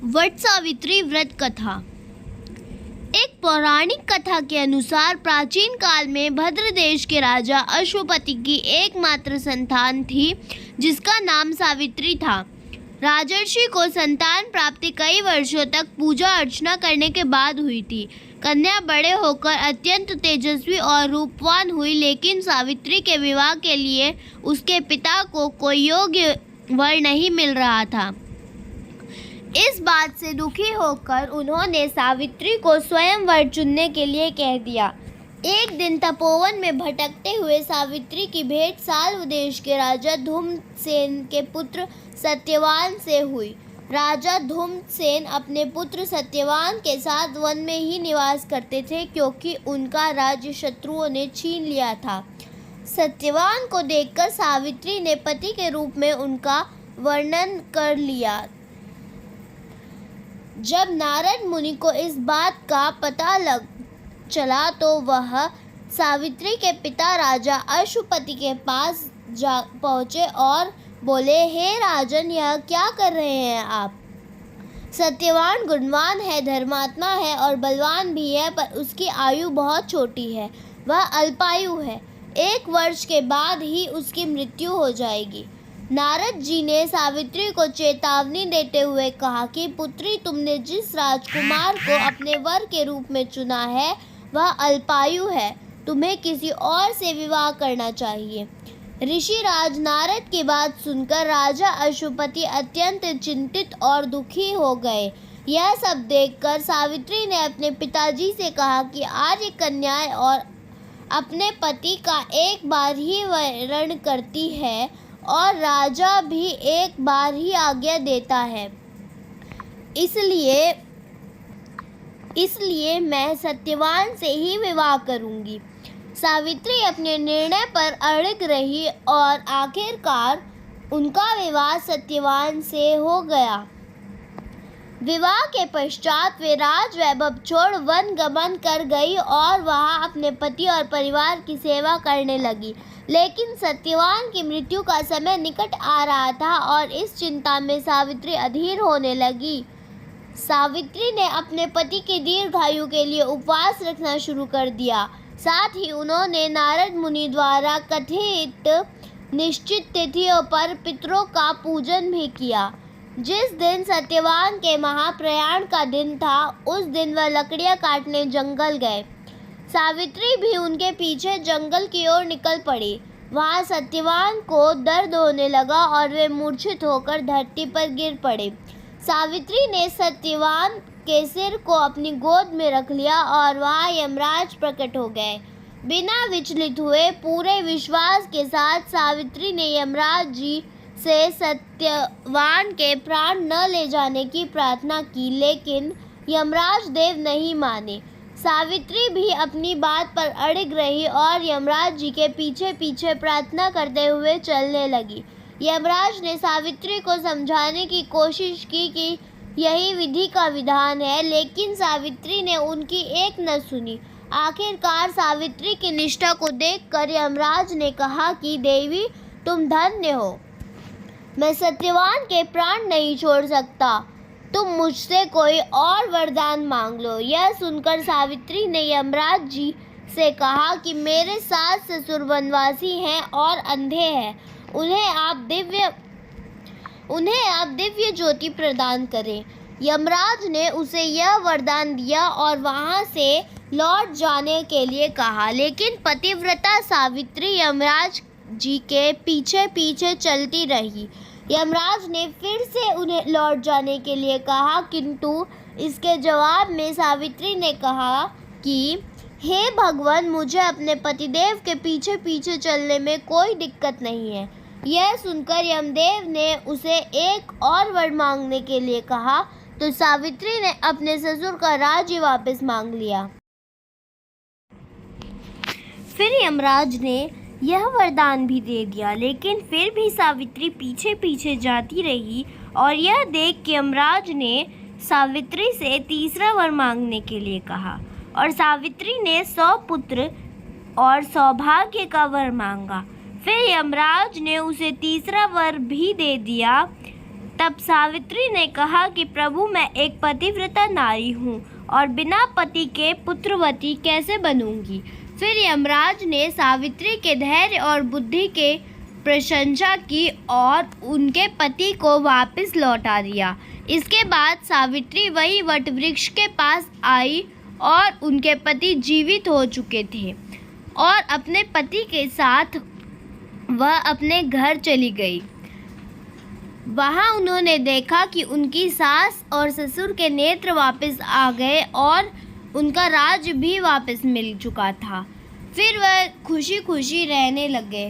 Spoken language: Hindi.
वट सावित्री व्रत कथा। एक पौराणिक कथा के अनुसार प्राचीन काल में भद्र देश के राजा अश्वपति की एकमात्र संतान थी जिसका नाम सावित्री था। राजर्षि को संतान प्राप्ति कई वर्षों तक पूजा अर्चना करने के बाद हुई थी। कन्या बड़े होकर अत्यंत तेजस्वी और रूपवान हुई, लेकिन सावित्री के विवाह के लिए उसके पिता को कोई योग्य वर नहीं मिल रहा था। इस बात से दुखी होकर उन्होंने सावित्री को स्वयं वर चुनने के लिए कह दिया। एक दिन तपोवन में भटकते हुए सावित्री की भेंट साल्व देश के राजा धूम्रसेन के पुत्र सत्यवान से हुई। राजा धूम्रसेन अपने पुत्र सत्यवान के साथ वन में ही निवास करते थे, क्योंकि उनका राज्य शत्रुओं ने छीन लिया था। सत्यवान को देखकर सावित्री ने पति के रूप में उनका वर्णन कर लिया। जब नारद मुनि को इस बात का पता चला तो वह सावित्री के पिता राजा अश्वपति के पास पहुँचे और बोले, हे राजन, यह क्या कर रहे हैं आप? सत्यवान गुणवान है, धर्मात्मा है और बलवान भी है, पर उसकी आयु बहुत छोटी है। वह अल्पायु है। 1 वर्ष के बाद ही उसकी मृत्यु हो जाएगी। नारद जी ने सावित्री को चेतावनी देते हुए कहा कि पुत्री, तुमने जिस राजकुमार को अपने वर के रूप में चुना है वह अल्पायु है। तुम्हें किसी और से विवाह करना चाहिए। ऋषिराज नारद की बात सुनकर राजा अश्वपति अत्यंत चिंतित और दुखी हो गए। यह सब देखकर सावित्री ने अपने पिताजी से कहा कि आर्य कन्याएं और अपने पति का एक बार ही वरण करती है और राजा भी एक बार ही आज्ञा देता है। इसलिए मैं सत्यवान से ही विवाह करूंगी। सावित्री अपने निर्णय पर अड़ग रही और आखिरकार उनका विवाह सत्यवान से हो गया। विवाह के पश्चात वे राज वैभव छोड़ वन गमन कर गई और वहां अपने पति और परिवार की सेवा करने लगी। लेकिन सत्यवान की मृत्यु का समय निकट आ रहा था और इस चिंता में सावित्री अधीर होने लगी। सावित्री ने अपने पति की दीर्घायु के लिए उपवास रखना शुरू कर दिया। साथ ही उन्होंने नारद मुनि द्वारा कथित निश्चित तिथियों पर पितरों का पूजन भी किया। जिस दिन सत्यवान के महाप्रयाण का दिन था, उस दिन वह लकड़ियां काटने जंगल गए। सावित्री भी उनके पीछे जंगल की ओर निकल पड़ी। वहां सत्यवान को दर्द होने लगा और वे मूर्छित होकर धरती पर गिर पड़े। सावित्री ने सत्यवान के सिर को अपनी गोद में रख लिया और वहां यमराज प्रकट हो गए। बिना विचलित हुए पूरे विश्वास के साथ सावित्री ने यमराज जी से सत्यवान के प्राण न ले जाने की प्रार्थना की, लेकिन यमराज देव नहीं माने। सावित्री भी अपनी बात पर अड़िग रही और यमराज जी के पीछे पीछे प्रार्थना करते हुए चलने लगी। यमराज ने सावित्री को समझाने की कोशिश की कि यही विधि का विधान है, लेकिन सावित्री ने उनकी एक न सुनी। आखिरकार सावित्री की निष्ठा को देखकर यमराज ने कहा कि देवी, तुम धन्य हो। मैं सत्यवान के प्राण नहीं छोड़ सकता। तुम मुझसे कोई और वरदान मांग लो। यह सुनकर सावित्री ने यमराज जी से कहा कि मेरे सास ससुर वनवासी हैं और अंधे हैं। उन्हें आप दिव्य ज्योति प्रदान करें। यमराज ने उसे यह वरदान दिया और वहां से लौट जाने के लिए कहा, लेकिन पतिव्रता सावित्री यमराज जी के पीछे पीछे चलती रही। यमराज ने फिर से उन्हें लौट जाने के लिए कहा, किंतु इसके जवाब में सावित्री ने कहा कि हे भगवान, मुझे अपने पतिदेव के पीछे पीछे चलने में कोई दिक्कत नहीं है। यह सुनकर यमदेव ने उसे एक और वर मांगने के लिए कहा, तो सावित्री ने अपने ससुर का राज्य वापस मांग लिया। फिर यमराज ने यह वरदान भी दे दिया, लेकिन फिर भी सावित्री पीछे पीछे जाती रही और यह देख के यमराज ने सावित्री से तीसरा वर मांगने के लिए कहा और सावित्री ने 100 पुत्र और सौभाग्य का वर मांगा। फिर यमराज ने उसे तीसरा वर भी दे दिया। तब सावित्री ने कहा कि प्रभु, मैं एक पतिव्रता नारी हूँ और बिना पति के पुत्रवती कैसे बनूंगी। फिर यमराज ने सावित्री के धैर्य और बुद्धि के प्रशंसा की और उनके पति को वापस लौटा दिया। इसके बाद सावित्री वही वट वृक्ष के पास आई और उनके पति जीवित हो चुके थे और अपने पति के साथ वह अपने घर चली गई। वहाँ उन्होंने देखा कि उनकी सास और ससुर के नेत्र वापस आ गए और उनका राज भी वापस मिल चुका था। फिर वह खुशी खुशी रहने लगे।